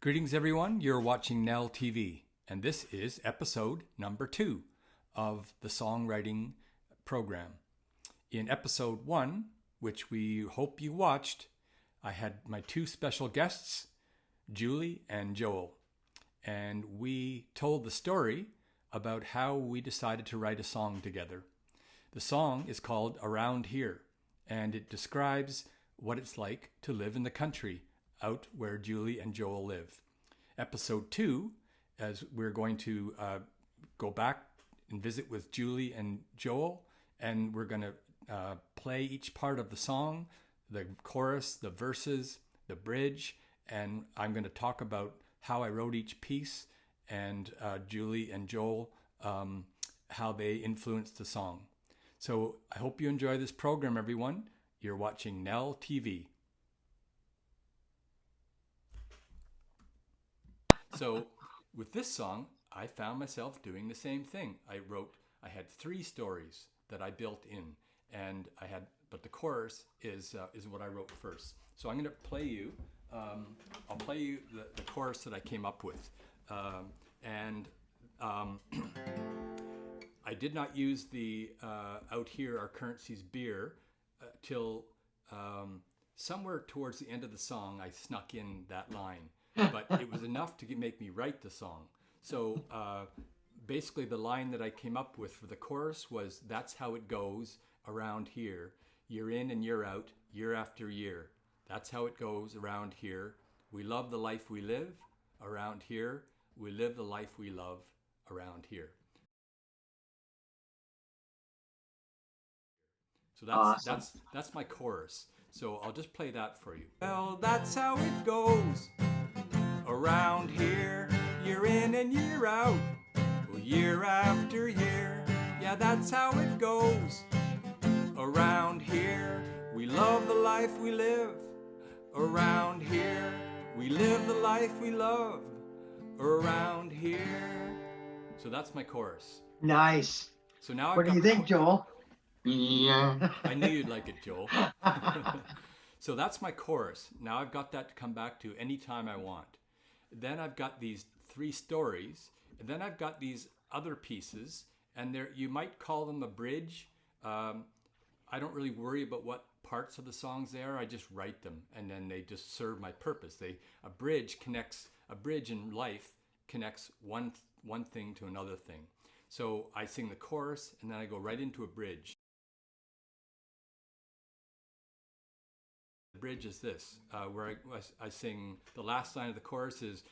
Greetings, everyone. You're watching NeLL TV, and this is episode number 2 of the songwriting program. In episode 1, which we hope you watched, I had my 2 special guests, Julie and Joel, and we told the story about how we decided to write a song together. The song is called Around Here, and it describes what it's like to live in the country out where Julie and Joel live. Episode 2, as we're going to go back and visit with Julie and Joel, and we're going to play each part of the song, the chorus, the verses, the bridge, and I'm going to talk about how I wrote each piece, and Julie and Joel, how they influenced the song. So I hope you enjoy this program, everyone. You're watching NeLL TV. So with this song, I found myself doing the same thing. I had 3 stories that I built in, but the chorus is what I wrote first. So I'm going to play you. I'll play you the chorus that I came up with, I did not use the "Out Here Our Currency's Beer" till somewhere towards the end of the song. I snuck in that line. But it was enough to make me write the song. So basically the line that I came up with for the chorus was, "That's how it goes around here, year in and year out, year after year. That's how it goes around here. We love the life we live around here. We live the life we love around here." So that's my chorus. So I'll just play that for you. Well, that's how it goes around here, year in and year out, year after year. Yeah, that's how it goes around here. We love the life we live around here. We live the life we love around here. So that's my chorus. Nice. So now what do you think, Joel? Yeah. I knew you'd like it, Joel. So that's my chorus. Now I've got that to come back to anytime I want. Then I've got these 3 stories, and then I've got these other pieces, and you might call them a bridge. I don't really worry about what parts of the songs they are. I just write them, and then they just serve my purpose. A bridge in life connects one thing to another thing. So I sing the chorus, and then I go right into a bridge. The bridge is this, where I sing, the last line of the chorus is,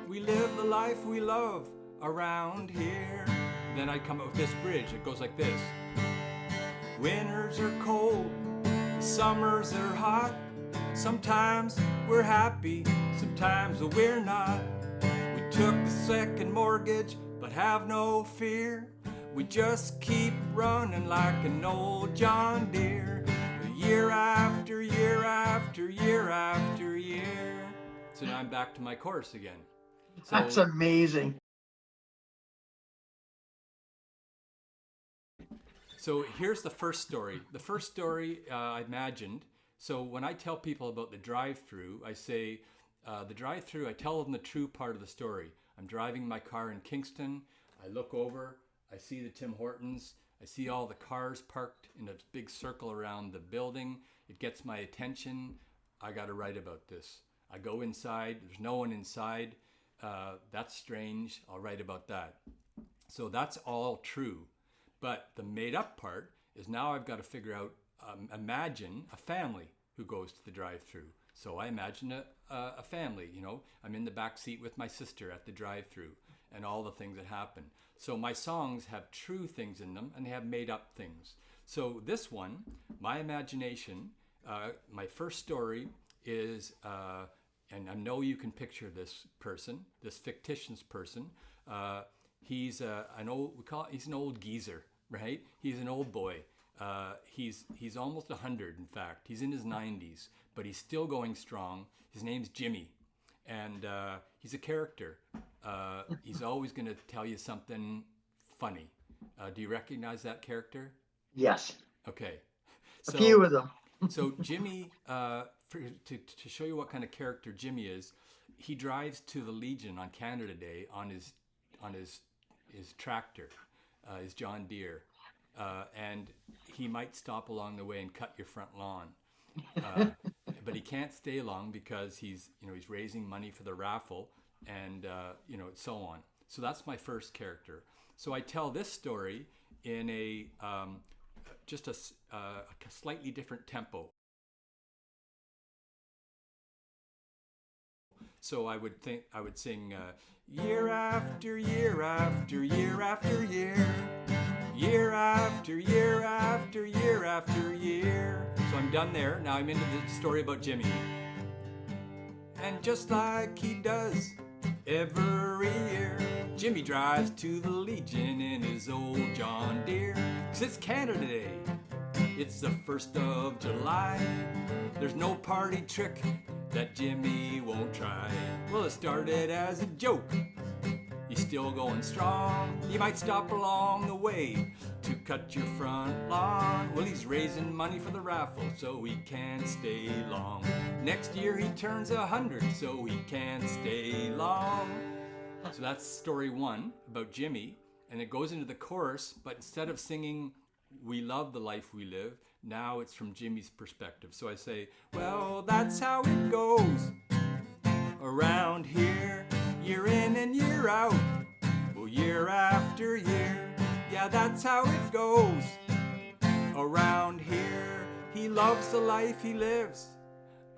"We live the life we love around here." Then I come up with this bridge. It goes like this. "Winters are cold, summers are hot. Sometimes we're happy, sometimes we're not. We took the second mortgage, but have no fear. We just keep running like an old John Deere. Year after year after year after year." So now I'm back to my chorus again. So, that's amazing. So here's the first story. The first story I imagined. So when I tell people about the drive-through, I say, the drive-through, I tell them the true part of the story. I'm driving my car in Kingston. I look over, I see the Tim Hortons. I see all the cars parked in a big circle around the building. It gets my attention. I got to write about this. I go inside. There's no one inside. That's strange. I'll write about that. So that's all true. But the made up part is now I've got to figure out, imagine a family who goes to the drive-through. So I imagine a family, I'm in the back seat with my sister at the drive-through and all the things that happen. So my songs have true things in them and they have made up things. So this one, my imagination, my first story is, and I know you can picture this person, this fictitious person. He's an old geezer, right? He's an old boy. He's almost 100, in fact. He's in his 90s, but he's still going strong. His name's Jimmy, and he's a character. He's always going to tell you something funny. Do you recognize that character? Yes. Okay. A few of them. So Jimmy, to show you what kind of character Jimmy is, he drives to the Legion on Canada Day on his tractor, his John Deere, and he might stop along the way and cut your front lawn. Uh, but he can't stay long because he's raising money for the raffle, and so on. So that's my first character. So I tell this story in a just a slightly different tempo. So I would sing year after year after year after year, year after year after year after year. So I'm done there. Now I'm into the story about Jimmy. And just like he does every year, Jimmy drives to the Legion in his old John Deere. 'Cause it's Canada Day. It's the 1st of July. There's no party trick that Jimmy won't try. Well, it started as a joke. He's still going strong. You might stop along the way to cut your front lawn. Well, he's raising money for the raffle so he can't stay long. Next year he turns 100 so he can't stay long. So that's story one about Jimmy, and it goes into the chorus, but instead of singing "We love the life we live," now it's from Jimmy's perspective. So I say, well, that's how it goes around here, year in and year out, well, year after year. Yeah, that's how it goes around here. He loves the life he lives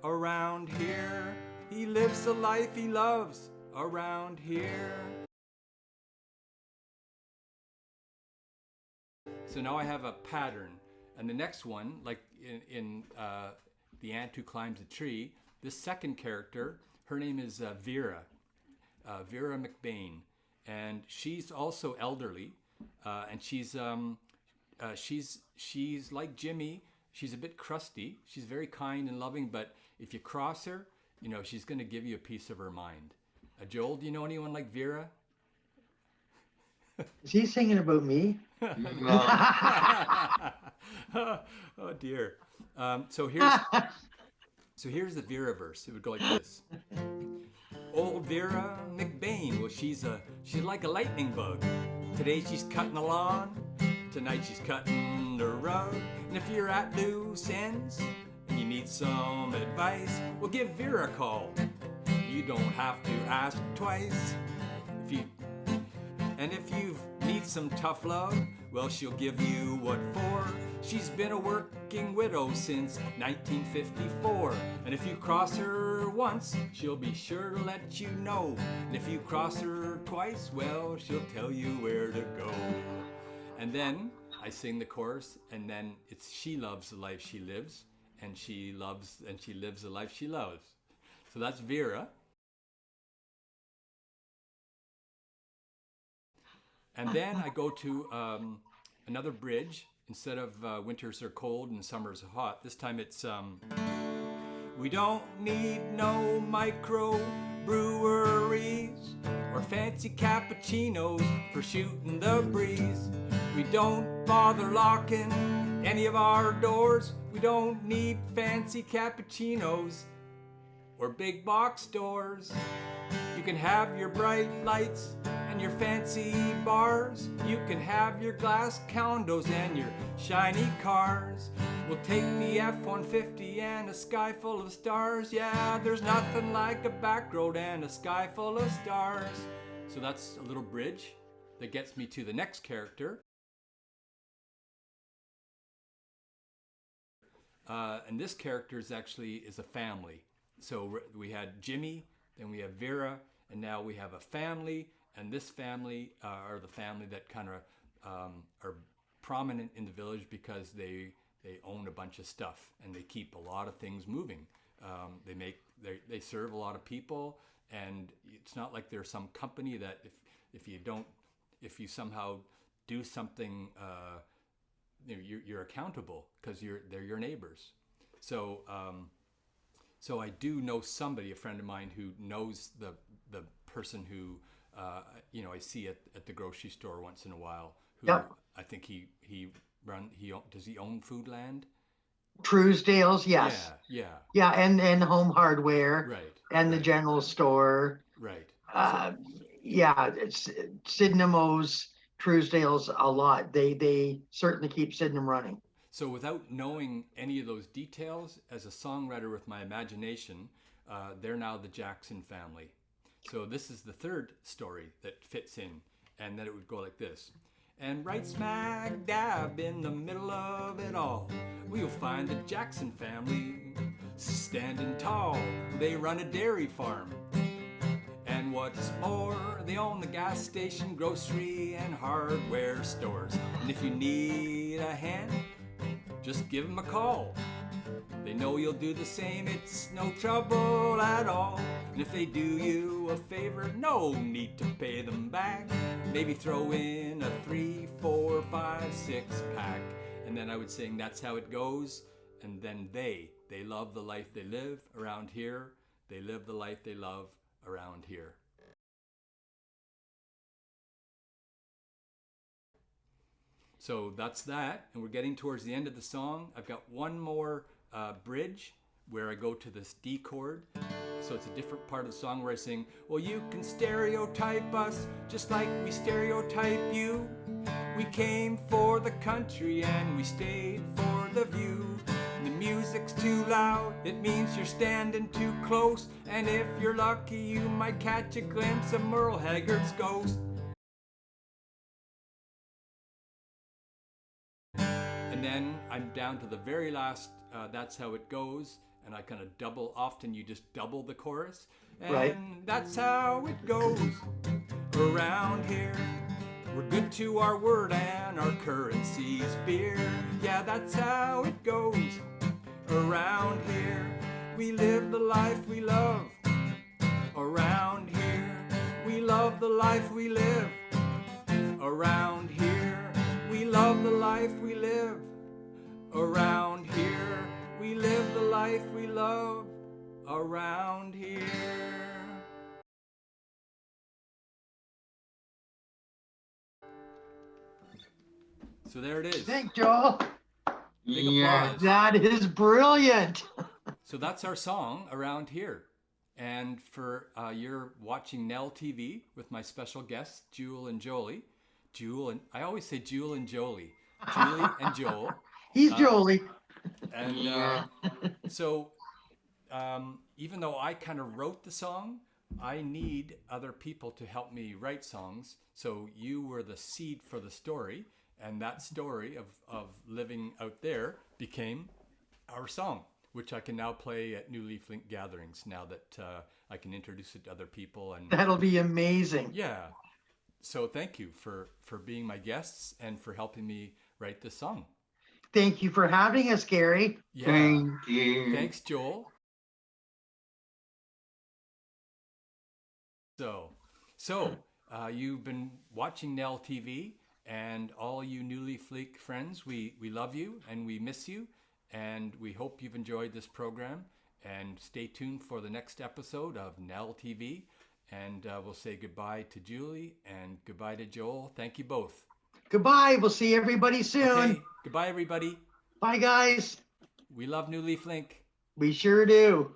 around here. He lives the life he loves around here. So now I have a pattern. And the next one, like in The Ant Who Climbs a Tree, this second character, her name is Vera McBain. And she's also elderly. And she's like Jimmy. She's a bit crusty. She's very kind and loving, but if you cross her, she's going to give you a piece of her mind. Joel, do you know anyone like Vera? Is he singing about me? Oh dear. So here's the Vera verse. It would go like this. Old Vera McBain, well, she's like a lightning bug. Today she's cutting the lawn. Tonight she's cutting the rug. And if you're at loose ends and you need some advice, well, give Vera a call. You don't have to ask twice. If you need some tough love, well, she'll give you what for. She's been a working widow since 1954. And if you cross her once, she'll be sure to let you know. And if you cross her twice, well, she'll tell you where to go. And then I sing the chorus, and then it's she loves the life she lives, and she lives the life she loves. So that's Vera. And then I go to another bridge. Instead of winters are cold and summers are hot, this time it's we don't need no micro breweries or fancy cappuccinos for shooting the breeze. We don't bother locking any of our doors. We don't need fancy cappuccinos or big box stores. You can have your bright lights and your fancy bars. You can have your glass condos and your shiny cars. We'll take the F-150 and a sky full of stars. Yeah, there's nothing like a back road and a sky full of stars. So that's a little bridge that gets me to the next character. And this character is a family. So we had Jimmy, then we have Vera, and now we have a family. And this family are the family that kind of are prominent in the village because they own a bunch of stuff and they keep a lot of things moving. They serve a lot of people, and it's not like they're some company that if you somehow do something, you're accountable because they're your neighbors. So I do know somebody, a friend of mine, who knows the person who I see at the grocery store once in a while. Who Yep. I think does he own Foodland? Truesdale's, yes. Yeah, yeah, Yeah, and Home Hardware right, and the right, general store. right. So, Uh, yeah, it's Sydenamo's, Truesdale's a lot. They certainly keep Sydenham running. so without knowing any of those details, as a songwriter with my imagination, they're now the Jackson family. So this is the third story that fits in, and then it would go like this. And right smack dab in the middle of it all, we'll find the Jackson family standing tall. They run a dairy farm. And what's more, they own the gas station, grocery, and hardware stores. And if you need a hand, just give them a call. They know you'll do the same, it's no trouble at all. And if they do you a favor, no need to pay them back. Maybe throw in a 3, 4, 5, 6 pack. And then I would sing, that's how it goes. And then they love the life they live around here. They live the life they love around here. So that's that, and we're getting towards the end of the song. I've got one more bridge where I go to this D chord. So it's a different part of the song where I sing, well, you can stereotype us just like we stereotype you. We came for the country and we stayed for the view. The music's too loud, it means you're standing too close. And if you're lucky, you might catch a glimpse of Merle Haggard's ghost. And then I'm down to the very last, that's how it goes. And I kind of double, often you just double the chorus. And Right. that's how it goes around here. We're good to our word and our currency's beer. Yeah, that's how it goes around here. We live the life we love around here. We love the life we live around here. We love the life we live around here. We live the life we love around here. So there it is. Thank Joel. Big Yeah. applause. That is brilliant. So that's our song around here. And for you're watching NeLL TV with my special guests, Jewel and Jolie. Jewel and I always say Jewel and Jolie. Julie and Joel. He's Jolie. And Yeah. so even though I kind of wrote the song, I need other people to help me write songs. So you were the seed for the story, and that story of living out there became our song, which I can now play at New Leaf Link gatherings now that I can introduce it to other people. And That'll be amazing. yeah, so thank you for being my guests and for helping me write this song. Thank you for having us, Gary. Yeah, Thank you. thanks, Joel. So you've been watching NeLL TV, and all you New Leaf Link friends, we love you and we miss you, and we hope you've enjoyed this program. And stay tuned for the next episode of NeLL TV. And we'll say goodbye to Julie and goodbye to Joel. Thank you both. Goodbye. We'll see everybody soon. Okay, goodbye, everybody. Bye, guys. We love New Leaf Link. We sure do.